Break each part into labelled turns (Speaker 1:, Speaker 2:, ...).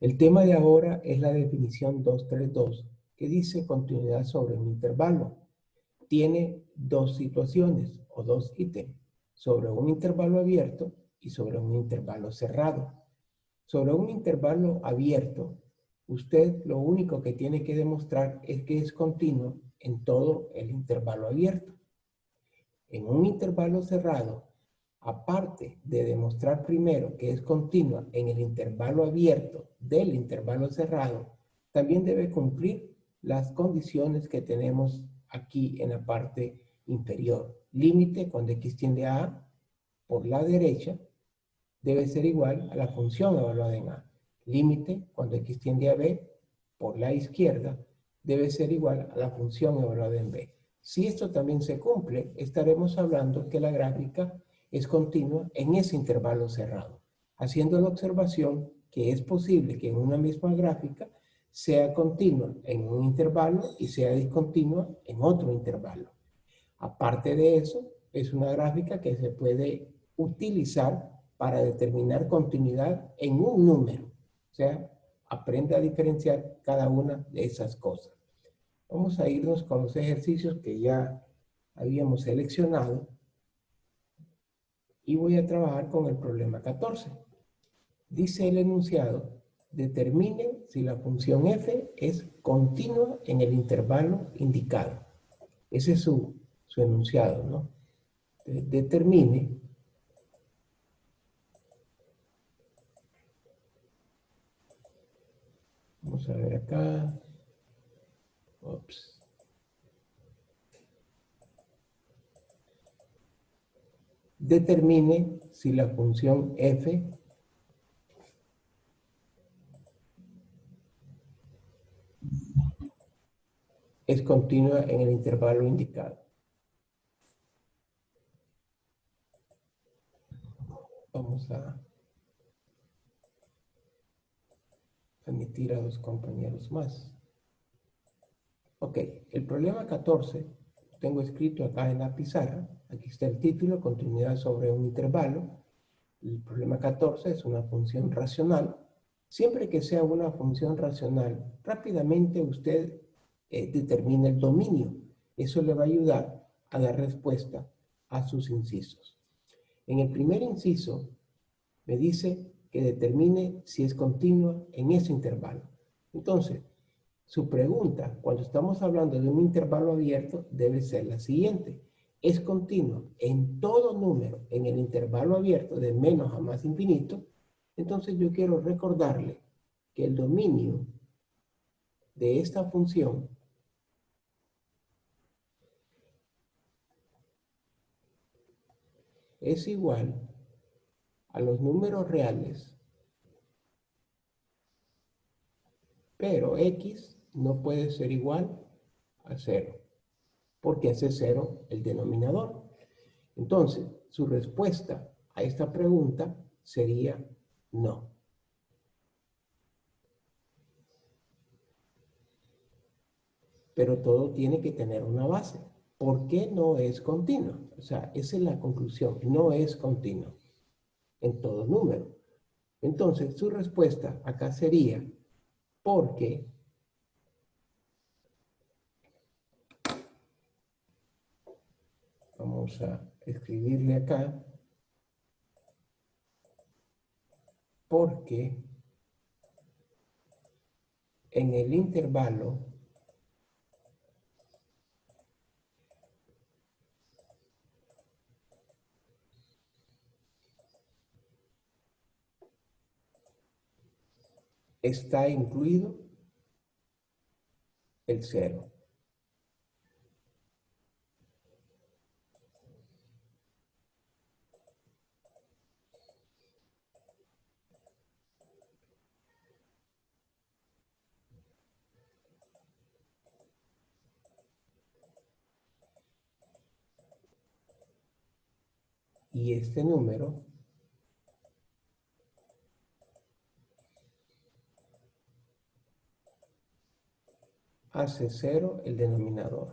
Speaker 1: El tema de ahora es la definición 232, que dice continuidad sobre un intervalo. Tiene dos situaciones o dos ítems, sobre un intervalo abierto y sobre un intervalo cerrado. Sobre un intervalo abierto, usted lo único que tiene que demostrar es que es continuo en todo el intervalo abierto. En un intervalo cerrado, aparte de demostrar primero que es continua en el intervalo abierto del intervalo cerrado, también debe cumplir las condiciones que tenemos aquí en la parte inferior. Límite cuando x tiende a A por la derecha debe ser igual a la función evaluada en A. Límite cuando x tiende a B por la izquierda debe ser igual a la función evaluada en B. Si esto también se cumple, estaremos hablando que la gráfica es continua en ese intervalo cerrado, haciendo la observación que es posible que en una misma gráfica sea continua en un intervalo y sea discontinua en otro intervalo. Aparte de eso, es una gráfica que se puede utilizar para determinar continuidad en un número. O sea, aprende a diferenciar cada una de esas cosas. Vamos a irnos con los ejercicios que ya habíamos seleccionado y voy a trabajar con el problema 14. Dice el enunciado, determine si la función f es continua en el intervalo indicado. Ese es su enunciado, ¿no? Determine vamos a ver acá. Ups. Determine si la función f es continua en el intervalo indicado. Vamos a admitir a dos compañeros más. Ok, el problema 14 tengo escrito acá en la pizarra. Aquí está el título, continuidad sobre un intervalo. El problema 14 es una función racional. Siempre que sea una función racional, rápidamente usted determina el dominio. Eso le va a ayudar a dar respuesta a sus incisos. En el primer inciso me dice que determine si es continua en ese intervalo. Entonces, su pregunta, cuando estamos hablando de un intervalo abierto, debe ser la siguiente. ¿Es continuo en todo número en el intervalo abierto de menos a más infinito? Entonces yo quiero recordarle que el dominio de esta función es igual a los números reales, pero x no puede ser igual a 0, porque hace 0 el denominador. Entonces, su respuesta a esta pregunta sería no. Pero todo tiene que tener una base. ¿Por qué no es continuo? O sea, esa es la conclusión. No es continuo en todo número. Entonces, su respuesta acá sería porque vamos a escribirle acá porque en el intervalo está incluido el 0. Y este número hace 0 el denominador.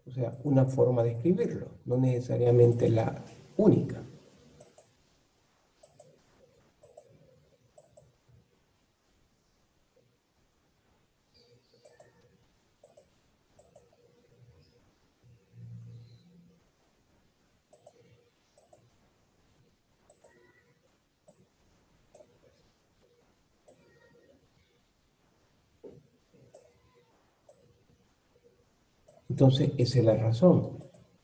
Speaker 1: O sea, una forma de escribirlo, no necesariamente la única. Entonces, esa es la razón.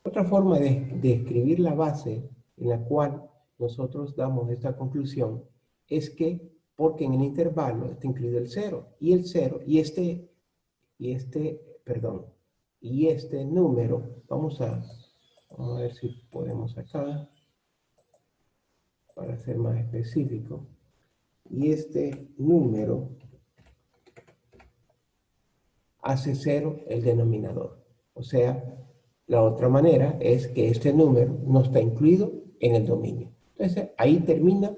Speaker 1: Otra forma de escribir la base en la cual nosotros damos esta conclusión es que, porque en el intervalo está incluido el 0, y el 0, y este número, vamos a ver si podemos acá, para ser más específico, y este número hace 0 el denominador. O sea, la otra manera es que este número no está incluido en el dominio. Entonces, ahí termina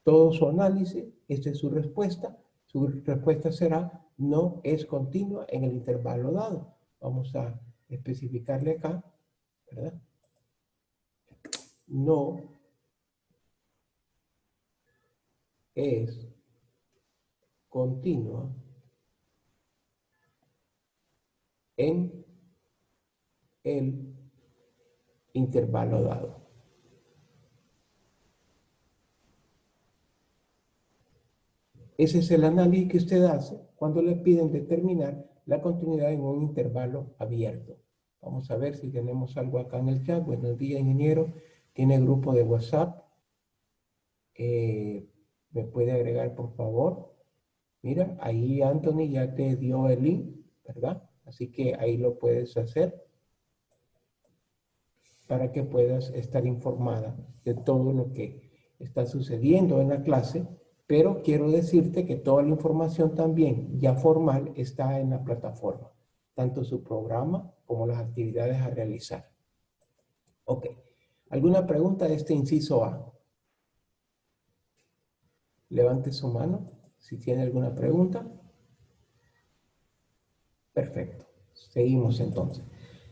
Speaker 1: todo su análisis. Esta es su respuesta. Su respuesta será no es continua en el intervalo dado. Vamos a especificarle acá, ¿verdad? No es continua en el intervalo dado. Ese es el análisis que usted hace cuando le piden determinar la continuidad en un intervalo abierto. Vamos a ver si tenemos algo acá en el chat. Buenos días, ingeniero. ¿Tiene grupo de WhatsApp? ¿Me puede agregar, por favor? Mira, ahí Anthony ya te dio el link, ¿verdad? Así que ahí lo puedes hacer para que puedas estar informada de todo lo que está sucediendo en la clase, pero quiero decirte que toda la información también ya formal está en la plataforma, tanto su programa como las actividades a realizar. Ok. ¿Alguna pregunta de este inciso A? Levante su mano si tiene alguna pregunta. Perfecto. Seguimos entonces.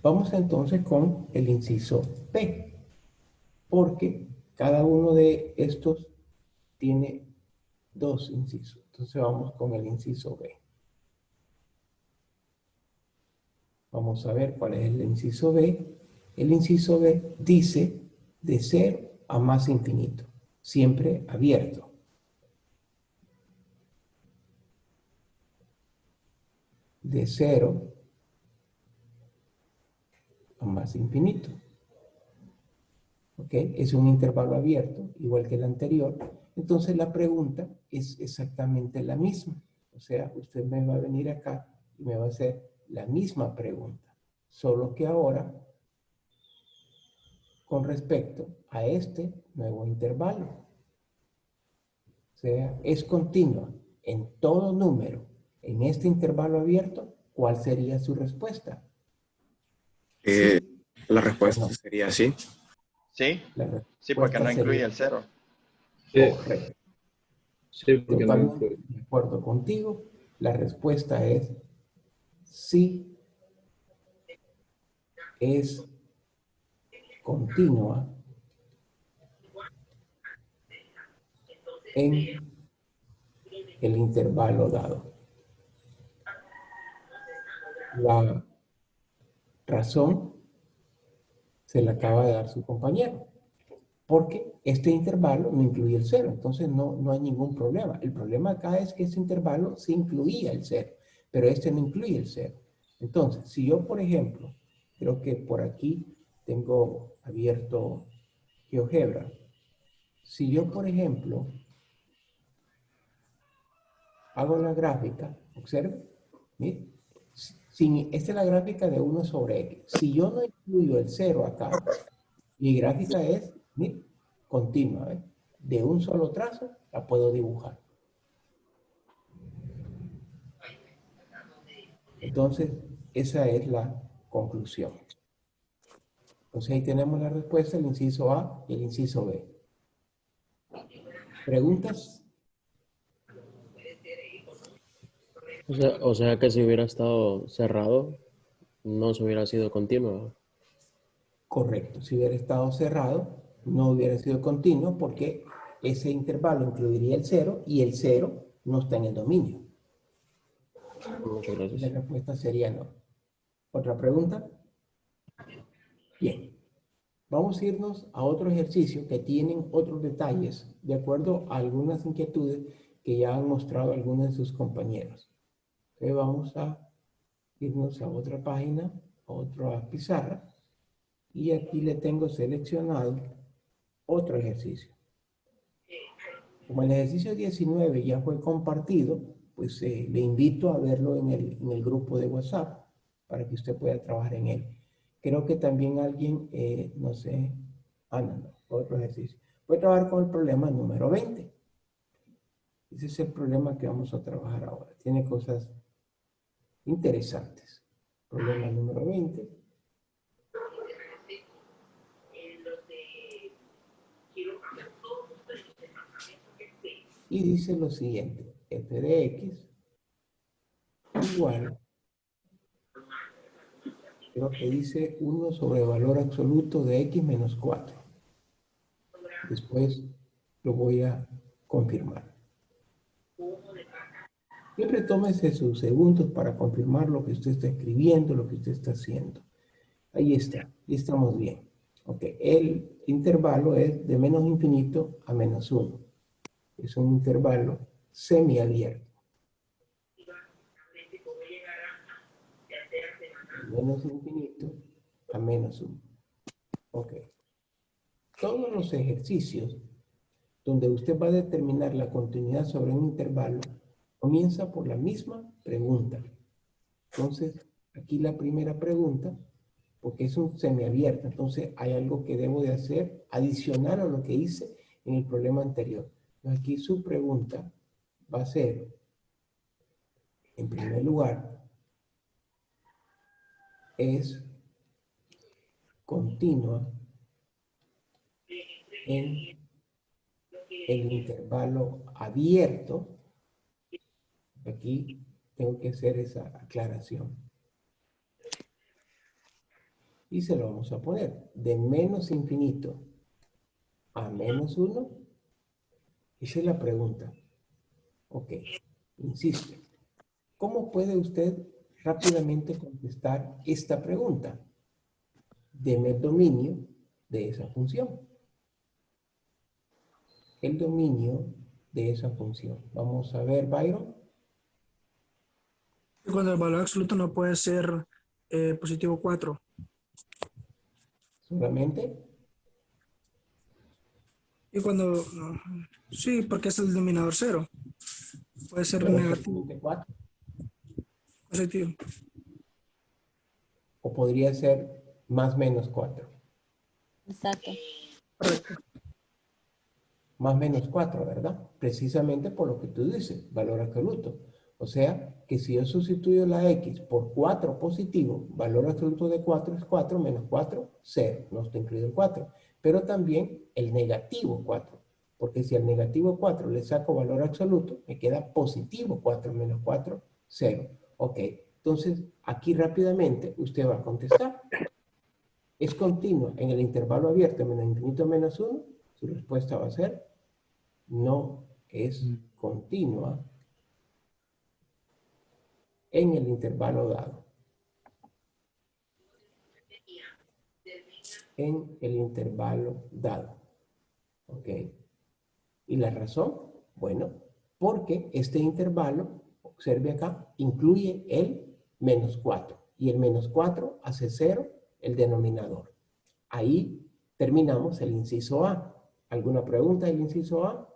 Speaker 1: Vamos entonces con el inciso P, porque cada uno de estos tiene dos incisos. Entonces vamos con el inciso B. Vamos a ver cuál es el inciso B. El inciso B dice de 0 a más infinito, siempre abierto. De 0 a más infinito. ¿Ok? Es un intervalo abierto, igual que el anterior. Entonces la pregunta es exactamente la misma. O sea, usted me va a venir acá y me va a hacer la misma pregunta. Solo que ahora, con respecto a este nuevo intervalo. O sea, es continua en todo número. En este intervalo abierto, ¿cuál sería su respuesta?
Speaker 2: Eh,
Speaker 1: ¿Sí
Speaker 2: la
Speaker 1: o
Speaker 2: respuesta
Speaker 1: no?
Speaker 2: sería sí.
Speaker 3: Sí,
Speaker 1: La
Speaker 3: sí, porque
Speaker 1: respuesta
Speaker 3: no
Speaker 1: sería
Speaker 3: incluye el 0.
Speaker 4: Sí,
Speaker 1: correcta.
Speaker 4: sí, porque no
Speaker 1: Totalmente
Speaker 4: incluye.
Speaker 1: de acuerdo contigo. La respuesta es sí, es continua en el intervalo dado. La razón se la acaba de dar su compañero, porque este intervalo no incluye el 0, entonces no hay ningún problema. El problema acá es que ese intervalo sí incluía el 0, pero este no incluye el 0. Entonces, si yo, por ejemplo, creo que por aquí tengo abierto GeoGebra. Si yo, por ejemplo, hago la gráfica, observe, mire, esta es la gráfica de 1 sobre x. Si yo no incluyo el 0 acá, mi gráfica es, mire, continua, ¿ves? De un solo trazo la puedo dibujar. Entonces, esa es la conclusión. Entonces ahí tenemos la respuesta, el inciso A y el inciso B. ¿Preguntas?
Speaker 5: O sea que si hubiera estado cerrado,
Speaker 4: no se hubiera sido continuo.
Speaker 1: Correcto. Si hubiera estado cerrado, no hubiera sido continuo porque ese intervalo incluiría el 0 y el 0 no está en el dominio.
Speaker 4: Muchas
Speaker 1: La
Speaker 4: gracias.
Speaker 1: respuesta sería no. ¿Otra pregunta? Bien. Vamos a irnos a otro ejercicio que tienen otros detalles de acuerdo a algunas inquietudes que ya han mostrado algunos de sus compañeros. Entonces vamos a irnos a otra página, a otra pizarra, y aquí le tengo seleccionado otro ejercicio. Como el ejercicio 19 ya fue compartido, pues le invito a verlo en el grupo de WhatsApp para que usted pueda trabajar en él. Creo que también alguien, no sé, no, otro ejercicio. Voy a trabajar con el problema número 20. Ese es el problema que vamos a trabajar ahora. Tiene cosas interesantes. Problema número 20. Y dice lo siguiente, f de x igual, creo que dice 1 sobre valor absoluto de x menos 4. Después lo voy a confirmar. Siempre tómese sus segundos para confirmar lo que usted está escribiendo, lo que usted está haciendo. Ahí está, y estamos bien. Ok, el intervalo es de menos infinito a menos 1. Es un intervalo semiabierto. Menos infinito a menos 1. Ok. Todos los ejercicios donde usted va a determinar la continuidad sobre un intervalo comienza por la misma pregunta. Entonces, aquí la primera pregunta, porque es un semiabierto, entonces hay algo que debo de hacer adicional a lo que hice en el problema anterior. Aquí su pregunta va a ser, en primer lugar, es continua en el intervalo abierto. Aquí tengo que hacer esa aclaración. Y se lo vamos a poner de menos infinito a menos 1. Esa es la pregunta. Ok, insisto. ¿Cómo puede usted rápidamente contestar esta pregunta? Deme el dominio de esa función. El dominio de esa función. Vamos a ver, Byron.
Speaker 3: Cuando el valor absoluto no puede ser positivo 4.
Speaker 1: Solamente.
Speaker 3: Y cuando, sí, porque es el denominador 0. Puede ser
Speaker 1: Pero
Speaker 3: negativo,
Speaker 1: solamente 4.
Speaker 3: positivo.
Speaker 1: O podría ser más menos 4.
Speaker 5: Exacto.
Speaker 3: Correcto.
Speaker 1: Más menos 4, ¿verdad? Precisamente por lo que tú dices, valor absoluto. O sea, que si yo sustituyo la x por 4 positivo, valor absoluto de 4 es 4 menos 4, 0. No está incluido el 4. Pero también el negativo 4. Porque si al negativo 4 le saco valor absoluto, me queda positivo 4 menos 4, 0. Ok, entonces aquí rápidamente usted va a contestar. ¿Es continua en el intervalo abierto menos infinito menos 1? Su respuesta va a ser no es continua en el intervalo dado. En el intervalo dado. ¿Ok? ¿Y la razón? Bueno, porque este intervalo, observe acá, incluye el menos 4. Y el menos 4 hace 0 el denominador. Ahí terminamos el inciso A. ¿Alguna pregunta del inciso A?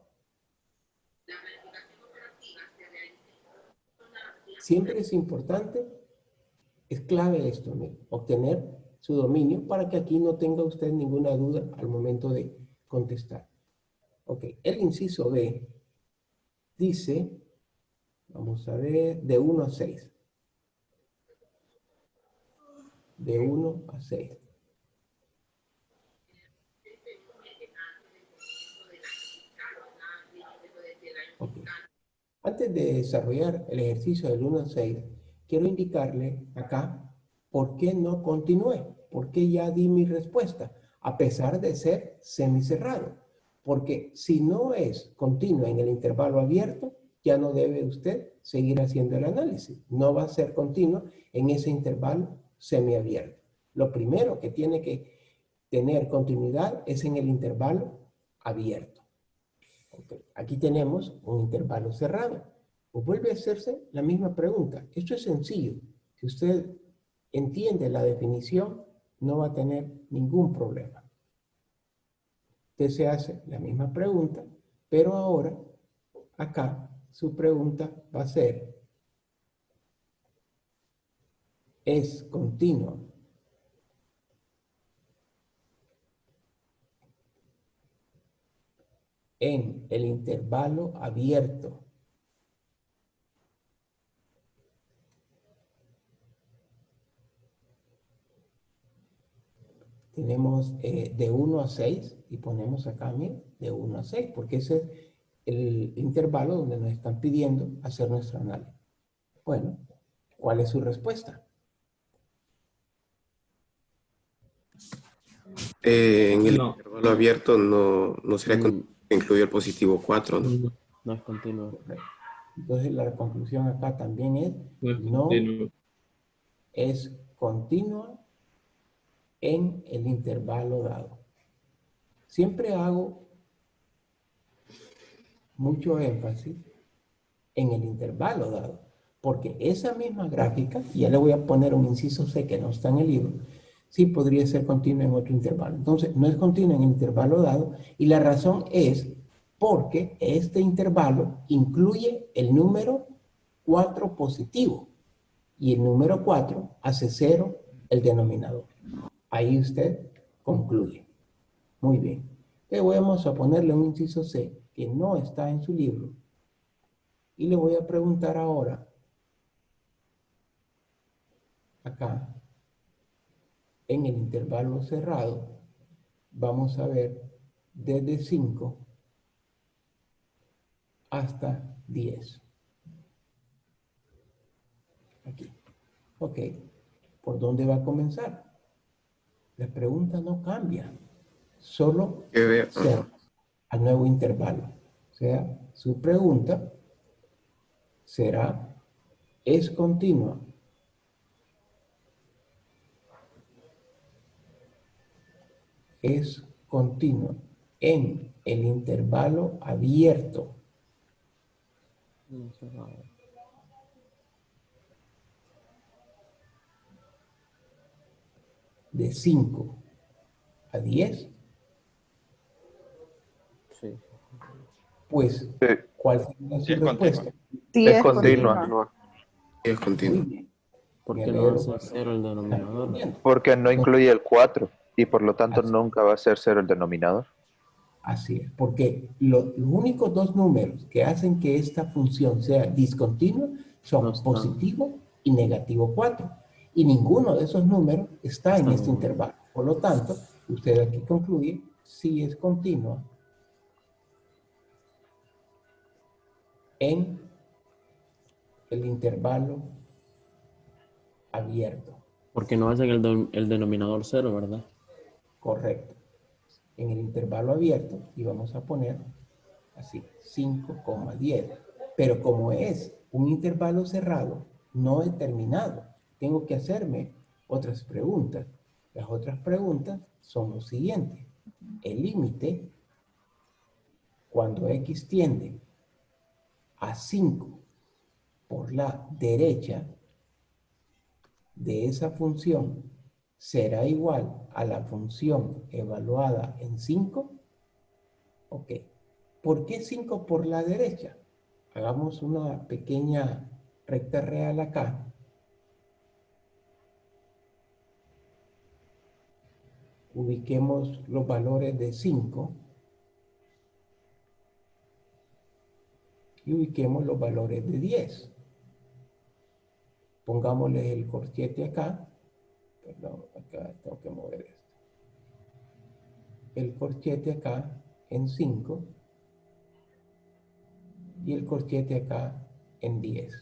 Speaker 1: Siempre es importante, es clave esto, obtener su dominio para que aquí no tenga usted ninguna duda al momento de contestar. Ok, el inciso B dice, vamos a ver, de 1 a 6. De 1 a 6. Okay. Antes de desarrollar el ejercicio del 1 a 6, quiero indicarle acá, ¿por qué no continué? ¿Por qué ya di mi respuesta? A pesar de ser semicerrado. Porque si no es continuo en el intervalo abierto, ya no debe usted seguir haciendo el análisis. No va a ser continuo en ese intervalo semiabierto. Lo primero que tiene que tener continuidad es en el intervalo abierto. Okay. Aquí tenemos un intervalo cerrado. Pues vuelve a hacerse la misma pregunta. Esto es sencillo. Si usted entiende la definición, no va a tener ningún problema. Usted se hace la misma pregunta, pero ahora, acá, su pregunta va a ser, ¿es continua en el intervalo abierto tenemos de 1 a 6 y ponemos acá, miren, de 1 a 6, porque ese es el intervalo donde nos están pidiendo hacer nuestro análisis. Bueno, ¿cuál es su respuesta?
Speaker 2: En el
Speaker 6: No.
Speaker 2: intervalo abierto no sería
Speaker 4: Mm,
Speaker 2: incluido el positivo 4, ¿no?
Speaker 4: no, no es continuo.
Speaker 1: Entonces la conclusión acá también es,
Speaker 6: No es
Speaker 1: no
Speaker 6: continuo.
Speaker 1: es continua en el intervalo dado. Siempre hago mucho énfasis en el intervalo dado, porque esa misma gráfica, y ya le voy a poner un inciso C que no está en el libro, sí podría ser continua en otro intervalo. Entonces, no es continua en el intervalo dado, y la razón es porque este intervalo incluye el número 4 positivo, y el número 4 hace 0 el denominador. Ahí usted concluye. Muy bien. Le vamos a ponerle un inciso C que no está en su libro, y le voy a preguntar ahora, acá, en el intervalo cerrado, vamos a ver desde 5 hasta 10. Aquí. Ok. ¿Por dónde va a comenzar? La pregunta no cambia. Solo
Speaker 2: Que vea,
Speaker 1: ser
Speaker 2: ajá.
Speaker 1: al nuevo intervalo. O sea, su pregunta será, ¿es continua? Es continua en el intervalo abierto
Speaker 4: No sé, no.
Speaker 1: de 5 a 10,
Speaker 4: Sí.
Speaker 1: pues,
Speaker 7: Sí,
Speaker 1: ¿cuál sería
Speaker 8: Sí,
Speaker 1: su
Speaker 8: es continua.
Speaker 1: respuesta?
Speaker 9: Sí,
Speaker 7: es
Speaker 9: es
Speaker 7: continua,
Speaker 9: continua.
Speaker 2: Es
Speaker 1: Muy
Speaker 2: continuo.
Speaker 1: bien.
Speaker 4: ¿Por
Speaker 1: Me
Speaker 4: qué no
Speaker 1: alegro
Speaker 4: hace
Speaker 1: por
Speaker 4: cero el
Speaker 1: estar
Speaker 4: denominador?
Speaker 1: respondiendo.
Speaker 7: porque no
Speaker 1: Entonces,
Speaker 7: incluye el 4 y por lo tanto
Speaker 1: así,
Speaker 7: nunca va a ser cero el denominador.
Speaker 1: así es, porque los únicos dos números que hacen que esta función sea discontinua
Speaker 4: No
Speaker 1: son
Speaker 4: están,
Speaker 1: positivo y negativo 4. Y ninguno de esos números está en
Speaker 4: están
Speaker 1: este
Speaker 4: igual.
Speaker 1: intervalo. Por lo tanto, usted aquí concluye si es continua en el intervalo abierto.
Speaker 4: Porque no hacen el denominador cero, ¿verdad?
Speaker 1: Correcto. En el intervalo abierto, y vamos a poner así, 5,10. Pero como es un intervalo cerrado, no he terminado. Tengo que hacerme otras preguntas. Las otras preguntas son lo siguiente. El límite, cuando x tiende a 5 por la derecha de esa función, será igual a la función evaluada en 5. Ok. ¿Por qué 5 por la derecha? Hagamos una pequeña recta real acá. Ubiquemos los valores de 5 y ubiquemos los valores de 10. Pongámosle el corchete acá. Perdón, acá tengo que mover esto. El corchete acá en 5 y el corchete acá en 10.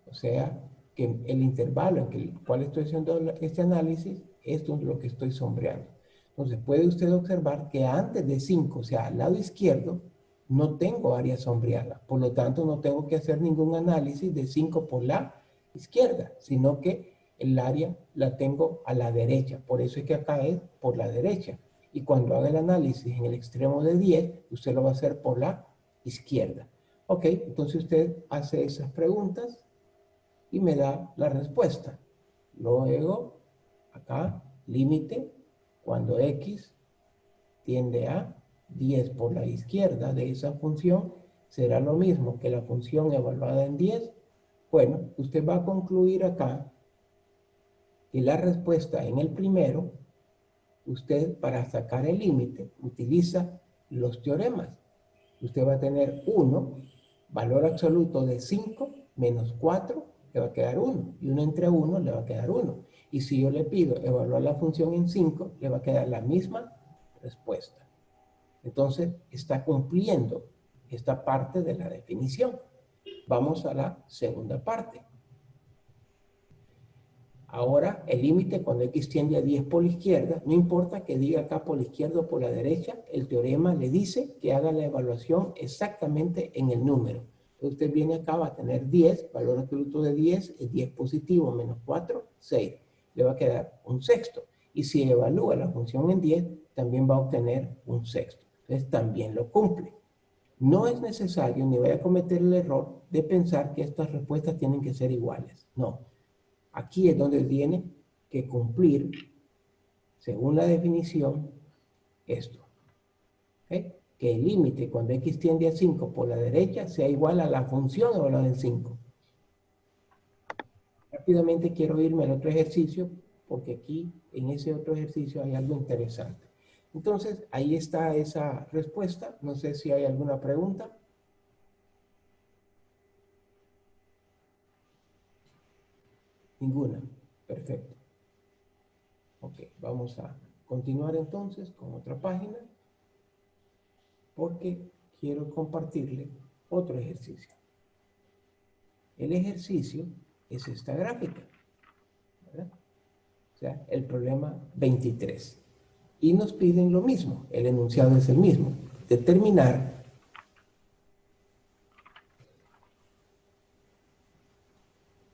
Speaker 1: O sea, que el intervalo en el cual estoy haciendo este análisis es lo que estoy sombreando. Entonces puede usted observar que antes de 5, o sea, al lado izquierdo, no tengo área sombreada. Por lo tanto, no tengo que hacer ningún análisis de 5 por la izquierda, sino que el área la tengo a la derecha. Por eso es que acá es por la derecha. Y cuando haga el análisis en el extremo de 10, usted lo va a hacer por la izquierda. Ok, entonces usted hace esas preguntas y me da la respuesta. Luego, acá, límite, cuando x tiende a 10 por la izquierda de esa función, será lo mismo que la función evaluada en 10. Bueno, usted va a concluir acá que la respuesta en el primero, usted para sacar el límite utiliza los teoremas. Usted va a tener 1, valor absoluto de 5, menos 4, le va a quedar 1. Y 1 entre 1 le va a quedar 1. Y si yo le pido evaluar la función en 5, le va a quedar la misma respuesta. Entonces, está cumpliendo esta parte de la definición. Vamos a la segunda parte. Ahora, el límite cuando x tiende a 10 por la izquierda, no importa que diga acá por la izquierda o por la derecha, el teorema le dice que haga la evaluación exactamente en el número. Entonces, usted viene acá, va a tener 10, valor absoluto de 10, es 10 positivo menos 4, 6. Le va a quedar un sexto. Y si evalúa la función en 10, también va a obtener un sexto. Entonces, también lo cumple. No es necesario, ni voy a cometer el error de pensar que estas respuestas tienen que ser iguales. No. Aquí es donde tiene que cumplir, según la definición, esto. ¿Okay? Que el límite cuando x tiende a 5 por la derecha sea igual a la función evaluada en 5. Rápidamente quiero irme al otro ejercicio, porque aquí en ese otro ejercicio hay algo interesante. Entonces, ahí está esa respuesta. No sé si hay alguna pregunta. Ninguna. Perfecto. Ok, vamos a continuar entonces con otra página, porque quiero compartirle otro ejercicio. El ejercicio es esta gráfica, ¿verdad? O sea, el problema 23. Y nos piden lo mismo, el enunciado es el mismo. Determinar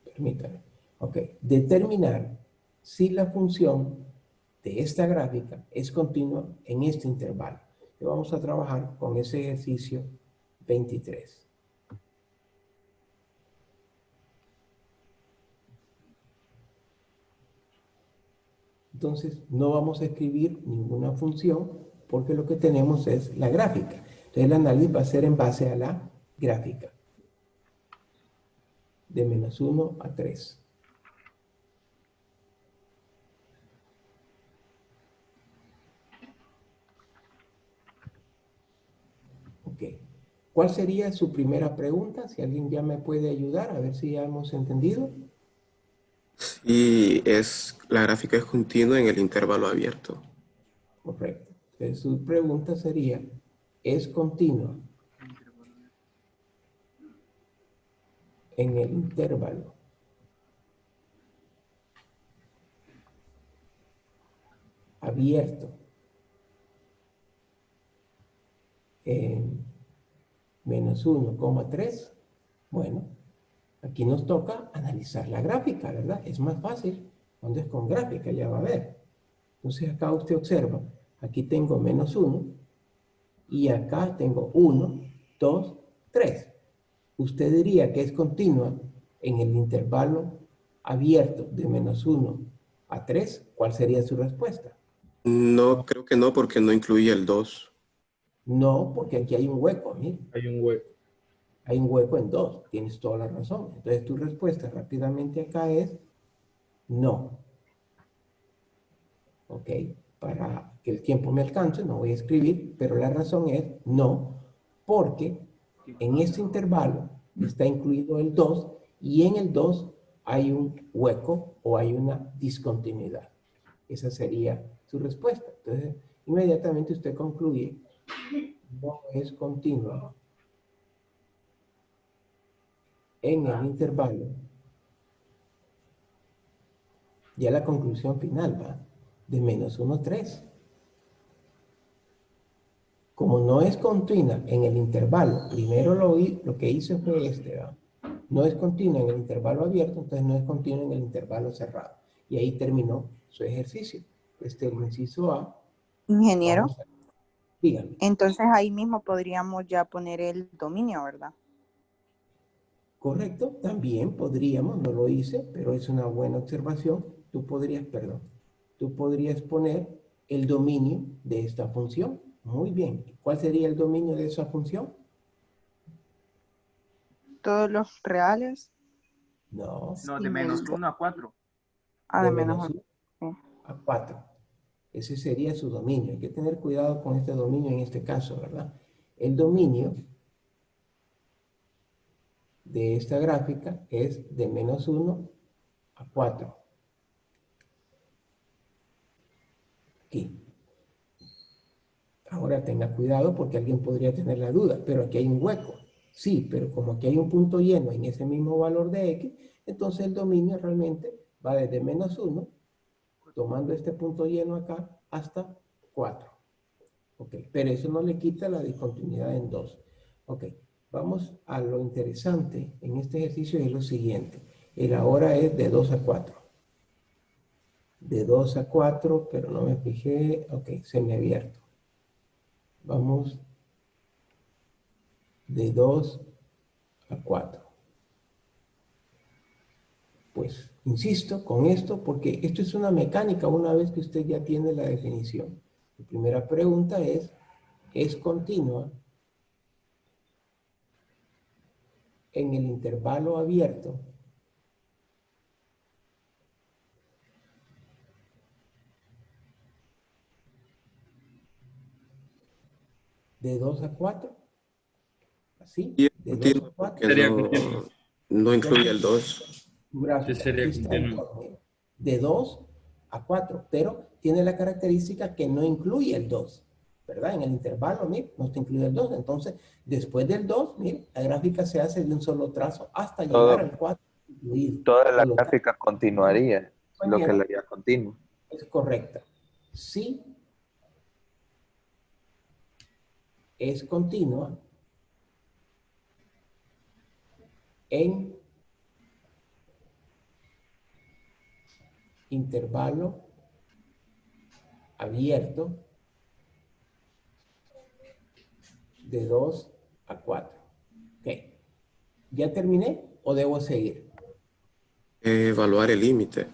Speaker 1: permítame. Ok, determinar si la función de esta gráfica es continua en este intervalo. Y vamos a trabajar con ese ejercicio 23. Entonces, no vamos a escribir ninguna función porque lo que tenemos es la gráfica. Entonces, el análisis va a ser en base a la gráfica. De menos 1 a 3. Ok. ¿Cuál sería su primera pregunta? Si alguien ya me puede ayudar, a ver si ya hemos entendido.
Speaker 2: Y la gráfica es continua en el intervalo abierto.
Speaker 1: Correcto. Entonces, su pregunta sería, ¿es continua en el intervalo abierto en menos 1,3? Bueno, aquí nos toca analizar la gráfica, ¿verdad? Es más fácil cuando es con gráfica, ya va a ver. Entonces acá usted observa, aquí tengo menos 1 y acá tengo 1, 2, 3. Usted diría que es continua en el intervalo abierto de menos 1 a 3. ¿Cuál sería su respuesta?
Speaker 2: No, creo que no, porque no incluye el 2.
Speaker 1: No, porque aquí hay un hueco, mire.
Speaker 6: Hay un hueco.
Speaker 1: Hay un hueco en 2. Tienes toda la razón. Entonces tu respuesta rápidamente acá es no. ¿Ok? Para que el tiempo me alcance, no voy a escribir, pero la razón es no, porque en este intervalo está incluido el 2 y en el 2 hay un hueco o hay una discontinuidad. Esa sería su respuesta. Entonces, inmediatamente usted concluye, no es continua en el intervalo Ya la conclusión final va de menos 1, 3. Como no es continua en el intervalo, primero lo que hice fue este, ¿verdad? No es continua en el intervalo abierto, entonces no es continua en el intervalo cerrado. Y ahí terminó su ejercicio. El inciso A,
Speaker 6: Ingeniero,
Speaker 1: vamos a... Dígame.
Speaker 6: entonces ahí mismo podríamos ya poner el dominio, ¿verdad?
Speaker 1: Correcto, también podríamos, no lo hice, pero es una buena observación. Tú podrías poner el dominio de esta función. Muy bien. ¿Cuál sería el dominio de esa función?
Speaker 6: Todos los reales.
Speaker 1: No,
Speaker 8: No, de
Speaker 6: sin
Speaker 8: menos
Speaker 6: el-
Speaker 8: 1 a 4.
Speaker 6: Ah,
Speaker 1: de
Speaker 6: de menos
Speaker 1: menos 1
Speaker 6: uno.
Speaker 1: a 4. Ese sería su dominio. Hay que tener cuidado con este dominio en este caso, ¿verdad? El dominio de esta gráfica es de menos 1 a 4. Aquí. Ahora tenga cuidado porque alguien podría tener la duda, pero aquí hay un hueco. Sí, pero como aquí hay un punto lleno en ese mismo valor de x, entonces el dominio realmente va desde menos 1, tomando este punto lleno acá, hasta 4. Ok, pero eso no le quita la discontinuidad en 2. Ok, vamos a lo interesante en este ejercicio es lo siguiente. El ahora es de 2 a 4. De 2 a 4, pero no me fijé. Ok, semiabierto. Vamos de 2 a 4. Pues, insisto con esto, porque esto es una mecánica una vez que usted ya tiene la definición. La primera pregunta ¿es continua en el intervalo abierto de 2 a 4? ¿Así?
Speaker 2: Y es
Speaker 1: ¿De 2 a
Speaker 2: continuo
Speaker 1: 4?
Speaker 2: porque no incluye el 2.
Speaker 1: Tu gráfica, aquí está el 2, de 2 a 4, pero tiene la característica que no incluye el 2, ¿verdad? En el intervalo, mire, no está incluido el 2, entonces después del 2, mire, la gráfica se hace de un solo trazo hasta llegar al 4 incluido.
Speaker 7: Toda la
Speaker 1: Por lo tanto,
Speaker 7: gráfica continuaría, lo que la
Speaker 1: compañera,
Speaker 7: haría continuo.
Speaker 1: es correcta. Sí es continua en intervalo abierto de 2 a 4. Ok. ¿Ya terminé o debo seguir?
Speaker 2: Evaluar el límite.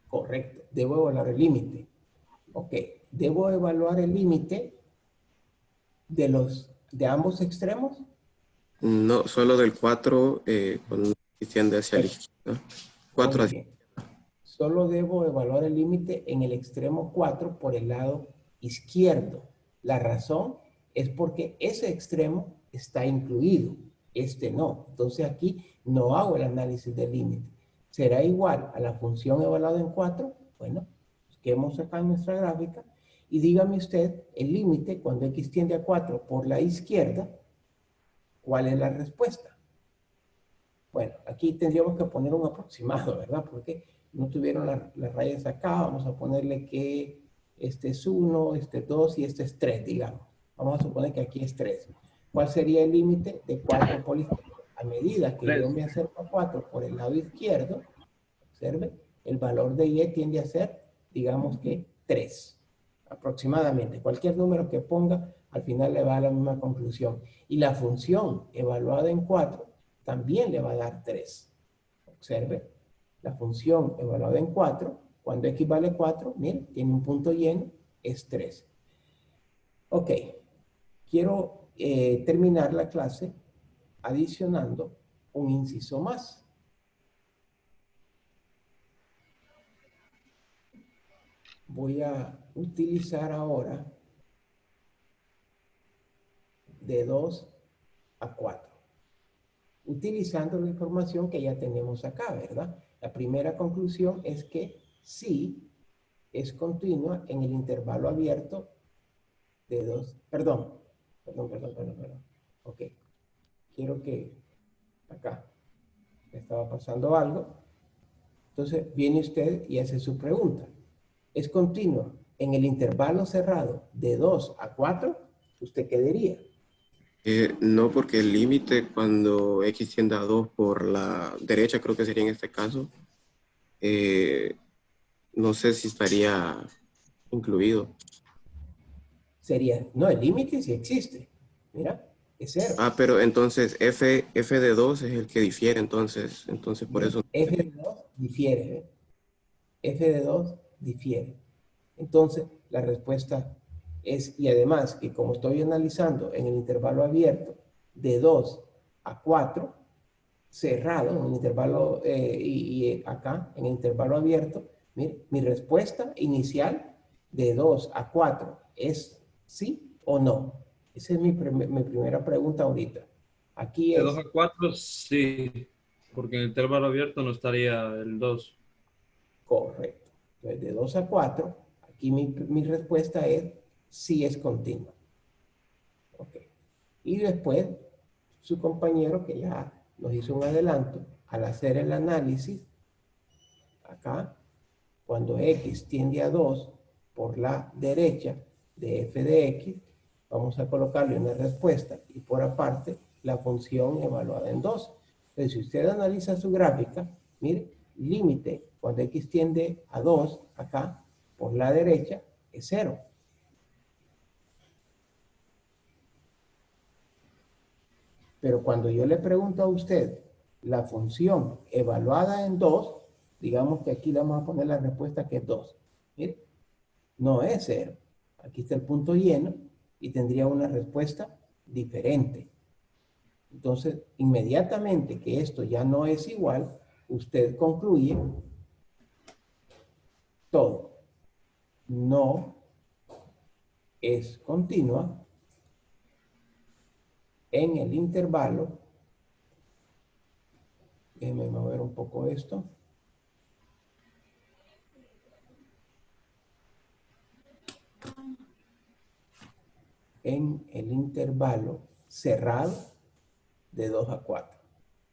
Speaker 1: Correcto. Debo evaluar el límite. Ok. Debo evaluar el límite de ambos extremos.
Speaker 2: No, solo del 4 cuando tiende hacia la izquierda. 4
Speaker 1: Muy
Speaker 2: hacia...
Speaker 1: bien. Solo debo evaluar el límite en el extremo 4 por el lado izquierdo. La razón es porque ese extremo está incluido, este no. Entonces aquí no hago el análisis del límite. ¿Será igual a la función evaluada en 4? Bueno, busquemos acá en nuestra gráfica y dígame usted el límite cuando x tiende a 4 por la izquierda, ¿cuál es la respuesta? Bueno, aquí tendríamos que poner un aproximado, ¿verdad? Porque no tuvieron las rayas acá. Vamos a ponerle que este es 1, este es 2 y este es 3, digamos. Vamos a suponer que aquí es 3. ¿Cuál sería el límite de 4 por la izquierda? A medida que yo me acerco a 4 por el lado izquierdo, observe, el valor de y tiende a ser, digamos que 3, aproximadamente. Cualquier número que ponga, al final le va a la misma conclusión. Y la función evaluada en 4 también le va a dar 3. Observe, la función evaluada en 4, cuando x vale 4, miren, tiene un punto lleno, es 3. Ok, quiero terminar la clase adicionando un inciso más. Voy a utilizar ahora de 2 a 4. Utilizando la información que ya tenemos acá, ¿verdad? La primera conclusión es que sí es continua en el intervalo abierto de 2. Perdón. Ok. Quiero que acá me estaba pasando algo. Entonces viene usted y hace su pregunta. ¿Es continua en el intervalo cerrado de 2 a 4? ¿Usted qué diría?
Speaker 2: No, porque el límite cuando x tiende a 2 por la derecha, creo que sería en este caso, no sé si estaría incluido.
Speaker 1: Sería, no, el límite sí existe. Mira, es 0.
Speaker 2: Ah, pero entonces f de 2 es el que difiere, entonces por eso.
Speaker 1: F de 2 difiere, ¿eh? F de 2 difiere. Entonces, la respuesta es, y además que como estoy analizando en el intervalo abierto de 2 a 4, cerrado, en el intervalo, y acá, en el intervalo abierto, mire, mi respuesta inicial de 2 a 4 es sí o no. Esa es mi primera pregunta ahorita. Aquí
Speaker 8: De
Speaker 1: es
Speaker 8: 2 a 4, sí, porque en el intervalo abierto no estaría el 2.
Speaker 1: correcto. Entonces, de 2 a 4, aquí mi respuesta es sí es continua. Ok. Y después, su compañero que ya nos hizo un adelanto, al hacer el análisis, acá, cuando x tiende a 2 por la derecha de f de x, vamos a colocarle una respuesta y por aparte la función evaluada en 2. Entonces, si usted analiza su gráfica, mire, límite cuando x tiende a 2, acá, por la derecha, es 0. Pero cuando yo le pregunto a usted la función evaluada en 2, digamos que aquí le vamos a poner la respuesta que es 2. Mire, no es 0. Aquí está el punto lleno y tendría una respuesta diferente. Entonces, inmediatamente que esto ya no es igual, usted concluye todo. No es continua en el intervalo. Déjenme mover un poco esto. En el intervalo cerrado de 2 a 4.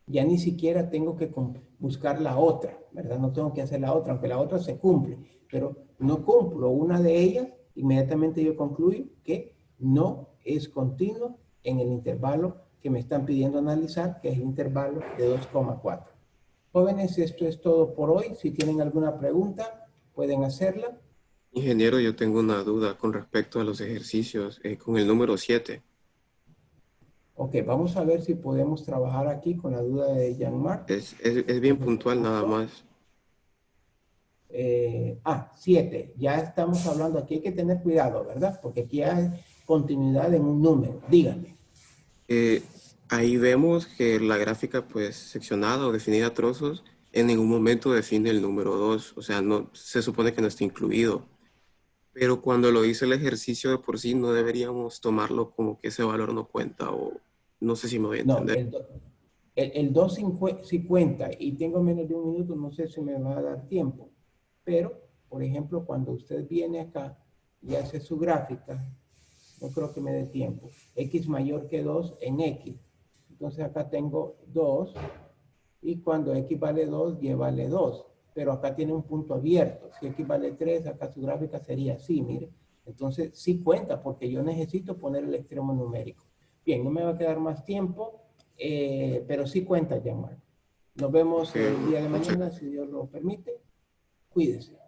Speaker 1: Ya ni siquiera tengo que buscar la otra, ¿verdad? No tengo que hacer la otra, aunque la otra se cumple, pero no cumplo una de ellas, inmediatamente yo concluyo que no es continuo en el intervalo que me están pidiendo analizar, que es el intervalo de 2,4. Jóvenes, esto es todo por hoy. Si tienen alguna pregunta, pueden hacerla.
Speaker 2: Ingeniero, yo tengo una duda con respecto a los ejercicios, con el número 7.
Speaker 1: Ok, vamos a ver si podemos trabajar aquí con la duda de Jean-Marc.
Speaker 2: Es bien puntual nada más.
Speaker 1: 7. Ya estamos hablando aquí, hay que tener cuidado, ¿verdad? Porque aquí hay continuidad en un número. Díganme.
Speaker 2: Ahí vemos que la gráfica, pues, seccionada o definida a trozos, en ningún momento define el número 2. O sea, no, se supone que no está incluido. Pero cuando lo hice el ejercicio de por sí, no deberíamos tomarlo como que ese valor no cuenta, o no sé si me voy a
Speaker 1: No,
Speaker 2: entender.
Speaker 1: el 2 sí cuenta y tengo menos de un minuto, no sé si me va a dar tiempo. Pero, por ejemplo, cuando usted viene acá y hace su gráfica, no creo que me dé tiempo. X mayor que 2 en X. Entonces acá tengo 2 y cuando X vale 2, Y vale 2. Pero acá tiene un punto abierto. Si X vale 3, acá su gráfica sería así, mire. Entonces sí cuenta porque yo necesito poner el extremo numérico. Bien, no me va a quedar más tiempo, pero sí cuenta, Jean-Marc. Nos vemos el día de mañana, si Dios lo permite. Cuídese.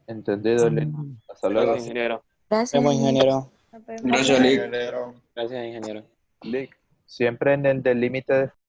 Speaker 7: Entendido, Lin. Hasta luego.
Speaker 9: Gracias, ingeniero.
Speaker 6: Gracias.
Speaker 9: Vemos, ingeniero.
Speaker 5: Nos vemos.
Speaker 8: Gracias, Lick.
Speaker 9: Gracias, ingeniero.
Speaker 7: Lick, siempre en el del límite de